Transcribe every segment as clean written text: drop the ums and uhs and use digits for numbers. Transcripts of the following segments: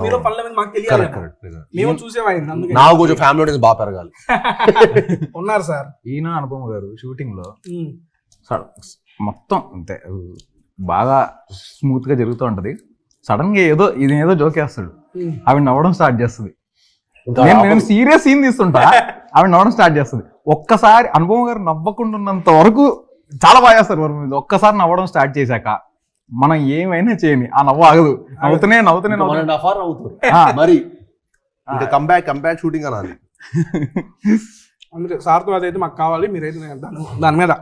మీరు పనుల మీద మాకు తెలియాలి కదా. మేము చూసేవాళ్ళం అందుకే నాకు కొంచెం ఫ్యామిలీ ఆడియన్స్ బాగా పెరగాలి. ఉన్నారు సార్ ఈయన అనుపమ గారు షూటింగ్ లో మొత్తం అంతే బాగా స్మూత్ గా జరుగుతూ ఉంటది. సడన్ గా ఏదో జోక్ వేస్తాడు, ఆవిడ నవ్వడం స్టార్ట్ చేస్తుంది. నేను సీరియస్ సీన్ తీస్తుంటా, ఆవిడ నవ్వడం స్టార్ట్ చేస్తుంది. ఒక్కసారి అనుపమ గారు నవ్వకుండా ఉన్నంత వరకు చాలా బాగా చేస్తారు వర్మ మీద. ఒక్కసారి నవ్వడం స్టార్ట్ చేశాక మనం ఏమైనా చేయని ఆ నవ్వు ఆగదు. నవ్వుతూనే మరి ఇంకా కంబ్యాక్ షూటింగ్ అనాలి. అందుకే సార్తో అదైతే మాకు కావాలి. మీరైతే దాని మీద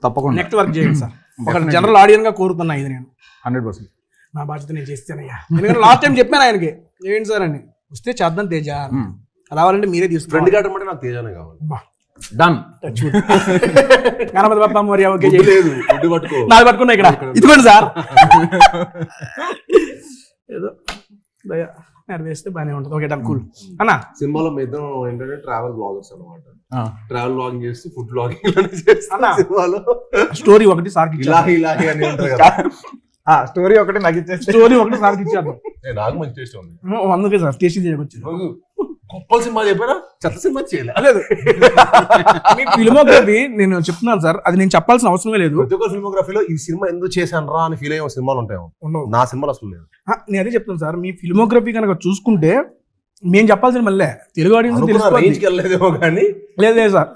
తప్పకుండా నెక్స్ట్ వర్క్ చేయండి సార్. ఒక జనరల్ ఆడియన్స్ గా కోరుతున్నా ఇది నేను 100%. నా బాధ్యత నేను చేస్తానయ్యా. ఎందుకంటే లాస్ట్ టైం చెప్పాను ఆయనకి ఏంటి సార్ అని, వస్తే చేద్దాం తేజ రావాలంటే మీరే ఫ్రెండ్ తీసుకురండి. కావడం నాకు తేజానే కావాలి. డన్. గణపతి బప్ప మరి ఓకే లేదు పట్టుకో నాది పట్టుకున్నా ఇక్కడ ఇదిగోండి సార్. ఏదో దయ వేస్తే బాగానే ఉంటుంది. ఓకే డన్ కూల్ అన్న. సినిమాలో మీ ఇద్దరం ఏంటంటే ట్రావెల్ బ్లాగర్స్ అనమాట. ట్రావెల్ బ్లాగింగ్ చేస్తూ ఫుడ్ బ్లాగింగ్ సినిమాలో స్టోరీ ఒకటి సార్కి ఇలాగే అని ఉంటారు కదా. స్టోరీ ఒకటి నాకు ఇచ్చేస్తే స్టోరీ ఒకటి సార్కి ఇచ్చేద్దాం. నాకు మంచి టేస్ట్ ఉంది. అందుకే సార్ టేస్ట్ చేయవచ్చు. గొప్ప సినిమా చెప్పారా, చెత్త సినిమా చేయలేదు. మీ ఫిల్మోగ్రఫీ నేను చెప్తున్నాను సార్, అది నేను చెప్పాల్సిన అవసరమే లేదు. ప్రతి ఒక్క ఫిల్మోగ్రఫీలో ఈ సినిమా ఎందుకు చేశాను రా అని ఫీల్ అయ్యే సినిమాలు ఉంటాయేమో. నా సినిమాలు అసలు లేదు. నేను అదే చెప్తాను సార్, మీ ఫిల్మోగ్రఫీ కనుక చూసుకుంటే మేము చెప్పాల్సిన మళ్ళీ తెలుగు ఆడియన్స్ తెలుసుకోలేదేమో కానీ లేదు సార్,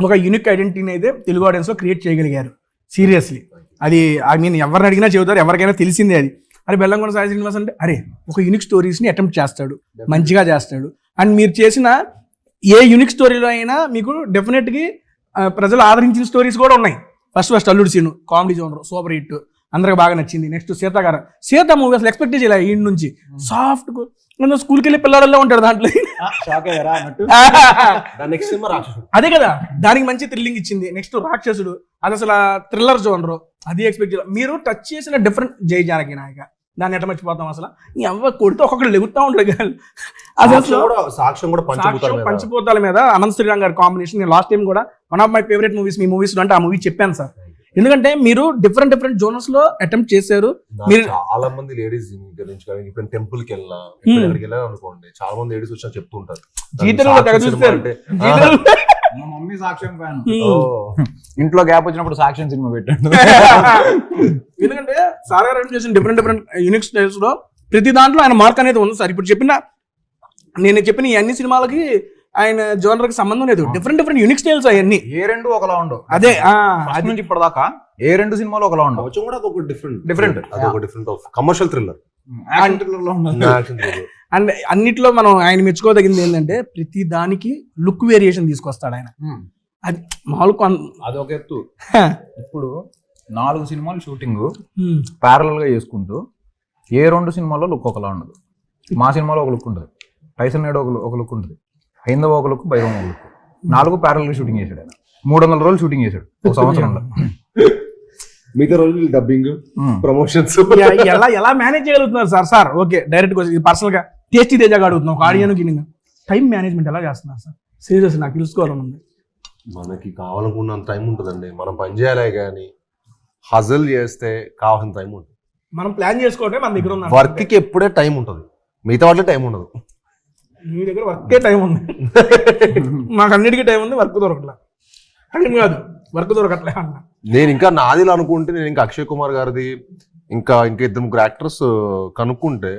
ఒక యూనిక్ ఐడెంటిటీని అయితే తెలుగు ఆడియన్స్ లో క్రియేట్ చేయగలిగారు. సీరియస్లీ అది ఎవరిని అడిగినా చెబుతారు, ఎవరికైనా తెలిసిందే అది. అరే బెల్లంకొండ సాయి శ్రీనివాస్ అంటే అరే ఒక యూనిక్ స్టోరీస్ని అటెంప్ట్ చేస్తాడు, మంచిగా చేస్తాడు. అండ్ మీరు చేసిన ఏ యూనిక్ స్టోరీలో అయినా మీకు డెఫినెట్గా ప్రజలు ఆదరించిన స్టోరీస్ కూడా ఉన్నాయి. First Alludu Seenu comedy genre super hit, అందరికి బాగా నచ్చింది. నెక్స్ట్ సీత మూవీ అసలు ఎక్స్పెక్ట్ చేయలే. ఈ నుంచి సాఫ్ట్ స్కూల్కి వెళ్ళి పిల్లడల్లో ఉంటాడు దాంట్లో. అదే కదా దానికి మంచి థ్రిల్లింగ్ ఇచ్చింది. నెక్స్ట్ రాక్షసుడు అది అసలు థ్రిల్లర్ జోనర్, అది ఎక్స్పెక్ట్ చేయాలి. మీరు టచ్ చేసిన డిఫరెంట్ జై జానకి నాయక, దాన్ని ఎట్లా మర్చిపోతాం అసలు. ఎవ్వ కొడితే ఒక్కొక్కరు లెగుతా ఉంటాడు. అసలు పంచిపోతాల మీద అనంత్ శ్రీరామ్ గారి కాంబినేషన్. నేను లాస్ట్ టైం కూడా one of my favourite movies me movies అంటే ఆ మూవీ చెప్పాను సార్. ఎందుకంటే మీరు డిఫరెంట్ జోనర్స్ లో అటెంప్ట్ చేశారు. మీరు చాలా మంది లేడీస్ ఇప్పుడు టెంపుల్ కి వెళ్ళినా ఎక్కడికి వెళ్ళా అనుకోండి, చాలా మంది లేడీస్ వచ్చా చెప్తుంటారు మా మమ్మీ సాక్ష్యం ఫ్యాన్. ఇంట్లో గ్యాప్ వచ్చినప్పుడు సాక్ష్యం సినిమా పెట్టండి. ఎందుకంటే సార్ గారు చేసిన డిఫరెంట్ యూనిక్ స్టైల్స్ లో ప్రతి దాంట్లో ఆయన మార్క్ అనేది ఉంది సార్. ఇప్పుడు నేను చెప్పిన ఈ అన్ని సినిమాలకి ఆయన జోనర్ కి సంబంధం లేదు. డిఫరెంట్ యూనిక్ స్టైల్స్ అవన్నీ. ఏ రెండు ఒకలా ఉండవు. అదే అది నుంచి ఇప్పటిదాకా ఏ రెండు సినిమాలు ఒకలా ఉండవు. డిఫరెంట్ కమర్షియల్ థ్రిల్లర్ అండ్ అన్నిట్లో మనం ఆయన మెచ్చుకోదగింది ఏంటంటే ప్రతి దానికి లుక్ వేరియేషన్ తీసుకొస్తాడు ఆయన. అది మామూలు అది ఒక ఎత్తు. ఇప్పుడు 4 సినిమాలు షూటింగ్ ప్యారలల్ గా చేసుకుంటూ ఏ 2 సినిమాల్లో లుక్ ఒకలా ఉండదు. మా సినిమాలో ఒక లుక్ ఉంటుంది, టైసన్ నేడు ఒక లుక్ ఉంటుంది, హైందవ ఒక లుక్, బైరవం ఒక లుక్. 4 ప్యారలల్ గా షూటింగ్ చేశాడు ఆయన. 300 రోజులు షూటింగ్ చేశాడు ఒక సంవత్సరంలో. మిగతా రోజులు డబ్బింగ్, ప్రమోషన్స్ ఎలా మేనేజ్ చేయగలుగుతున్నారు సార్? ఓకే డైరెక్ట్ పర్సనల్ గా టేస్టీ తేజగా అడుగుతున్నాం. ఒక ఆడియన్ టైం మేనేజ్మెంట్ ఎలా చేస్తున్నారు సార్? సీరియస్ నాకు తెలుసుకోవాలని ఉంది. మనకి కావాలనుకున్నంత టైం ఉంటుందండి. మనం పని చేయాలి కానీ హజల్ చేస్తే కావాల్సిన టైం ఉంటుంది. మనం ప్లాన్ చేసుకోవటం మన దగ్గర ఉంది. వర్క్ కి ఎప్పుడే టైం ఉంటుంది, మిగతా వాటిలో టైం ఉండదు. మీ దగ్గర వర్కే టైం ఉంది, మాకు అన్నిటికీ టైం ఉంది, వర్క్ దొరకట్లే. టైం కాదు వర్క్ దొరకట్లే అన్న. నేను ఇంకా నాది అనుకుంటే నేను ఇంకా అక్షయ్ కుమార్ గారిది ఇంకా 2-3 యాక్టర్స్ కనుక్కుంటే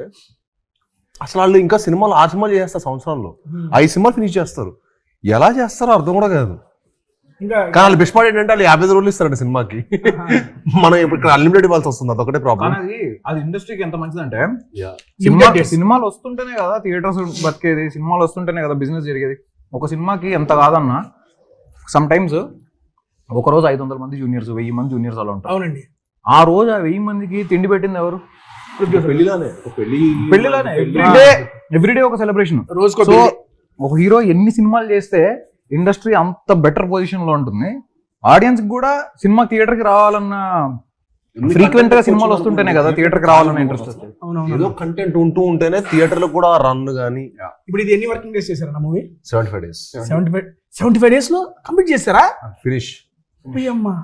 అసలు వాళ్ళు ఇంకా సినిమాలు 6 సినిమాలు చేస్తారు సంవత్సరంలో, 5 సినిమాలు ఫినిష్ చేస్తారు. ఎలా చేస్తారో అర్థం కూడా కాదు. కానీ వాళ్ళు బెస్ట్ పార్ట్ ఏంటంటే వాళ్ళు 50 రోజులు ఇస్తారండి సినిమాకి. మనం ఇప్పుడు ఇక్కడ అన్లిమిటెడ్ ఇవ్వాల్సి వస్తుంది, అదొకటే ప్రాబ్లం. అది ఇండస్ట్రీకి ఎంత మంచిదంటే సినిమాలు వస్తుంటేనే కదా థియేటర్స్ బతికేది, సినిమాలు వస్తుంటేనే కదా బిజినెస్ జరిగేది. ఒక సినిమాకి ఎంత కాదన్నా సమ్ టైమ్స్ ఒక రోజు 500 మంది జూనియర్స్, 1000 మంది జూనియర్స్ అలా ఉంటారు. అవునండి. ఆ రోజు ఆ 1000 మందికి తిండి పెట్టింది ఎవరు? పెళ్లిలానే ఎవ్రీడే ఒక సెలబ్రేషన్. సో ఒక హీరో ఎన్ని సినిమాలు చేస్తే ఇండస్ట్రీ అంత బెటర్ పొజిషన్ లో ఉంటుంది. ఆడియన్స్ కూడా సినిమా థియేటర్ కి రావాలన్న ఫ్రీక్వెంట్ గా సినిమాలు వస్తుంటేనే కదా థియేటర్ కి రావాలన్న ఇంట్రెస్ట్ వస్తుంది. ఏదో కంటెంట్ ఉంటూ ఉంటేనే థియేటర్ లో కూడా రన్ గానీ. ఇప్పుడు ఇది ఎన్ని వర్కింగ్ డేస్ చేశారా మూవీ? 75 days. 75 days లో కంప్లీట్ చేస్తారా? ఫినిష్. అమ్మా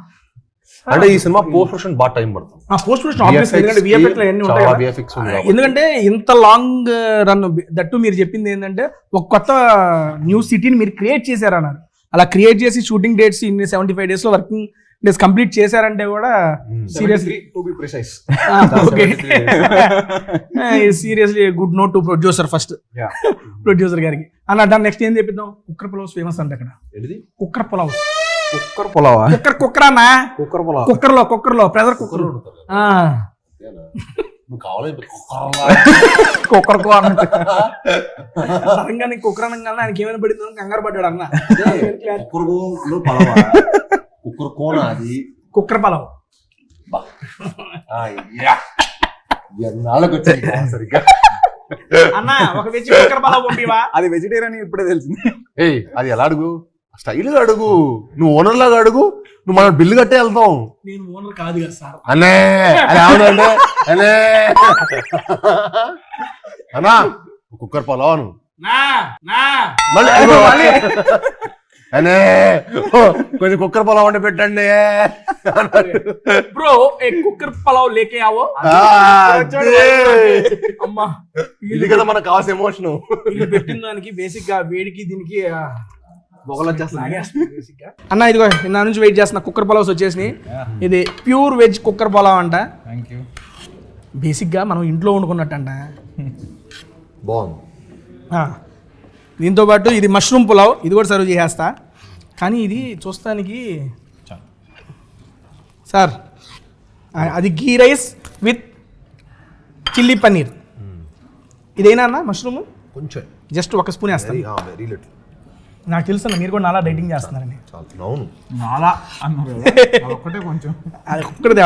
అంటే ఈ సినిమా పోస్ట్ ప్రొడక్షన్ బాగా టైం పడుతుంది. పోస్ట్ ప్రొడక్షన్ ఆబ్వియస్లీ, ఎందుకంటే VFX లో అన్ని ఉంటాయి చాలా కదా. VFX ఉంది కాబట్టి. ఎందుకంటే ఇంత లాంగ్ రన్ దట్టు మీరు చెప్పింది ఏంటంటే ఒక కొత్త న్యూ సిటీని మీరు క్రియేట్ చేశారన్నారు. అలా క్రియేట్ చేసి షూటింగ్ డేట్స్ ఇన్ని 75 days లో వర్కింగ్ డేస్ కంప్లీట్ చేశారంటే కూడా seriously seriously good note to producer first, producer గారికి. అన్న దాన్ని నెక్స్ట్ ఏం చెప్పిద్దాం, కుక్కర్ పులావ్స్ ఫేమస్ అంటే అక్కడ. కుక్కర్ పులావ్స్, కుక్కర్ పులావా? కుక్కర్ అన్న, కుక్కర్ లో ప్రెజర్ కుక్కర్. కుక్కర్ సడన్గా నీకు కుక్కర్ అనగానే ఆయనకి ఏమైనా పడిందో కంగారు పడ్డాడు అన్న. కుక్కర్ పలావ్ అన్న, ఒక వెజ్ కుక్కర్ పలావ్ పంపివా? అది వెజిటేరియన్ ఇప్పుడే తెలిసింది. ఏయ్ అది ఎలా అడుగు, స్టైల్ గా అడుగు, నువ్వు ఓనర్ లాగా అడుగు, నువ్వు మన బిల్లు కట్టే వెళ్తాం. నేను ఓనర్ కాదు కదా సార్. అనే అది అవునండి అనే అన్నా కుక్కర్ పొలవాను మళ్ళీ అనే కొంచెం కుక్కర్ పొలం వండి పెట్టండి బ్రో. ఏ కుక్కర్ పలావ్ లేకే ఆవో. అమ్మా ఇది కదా మనకు కావాల్సిన ఎమోషన్. ఇది పెట్టిన దానికి బేసిక్ గా వేడికి దీనికి అన్న. ఇదిగో నా నుంచి వెయిట్ చేస్తున్నా, కుక్కర్ పలావ్స్ వచ్చేసినాయి. ఇది ప్యూర్ వెజ్ కుక్కర్ పలావ్ అంట. బేసిక్ గా మనం ఇంట్లో వండుకున్నట్టు అంట. బాగుంది. దీంతో పాటు ఇది మష్రూమ్ పులావ్, ఇది కూడా సర్వ్ చేసేస్తా. కానీ ఇది చూస్తానికి సార్ అది గీ రైస్ విత్ చిల్లీ పన్నీర్. ఇదేనా అన్న మష్రూమ్? కొంచెం జస్ట్ ఒక స్పూన్ వేస్తాను. Very little. నాకు తెలుసు అన్న, మీరు కూడా నాలా డైటింగ్ చేస్తున్నారని. అవును నాలా అన్నారు, ఒక్కటే కొంచెం అది ఒక్కటిదే.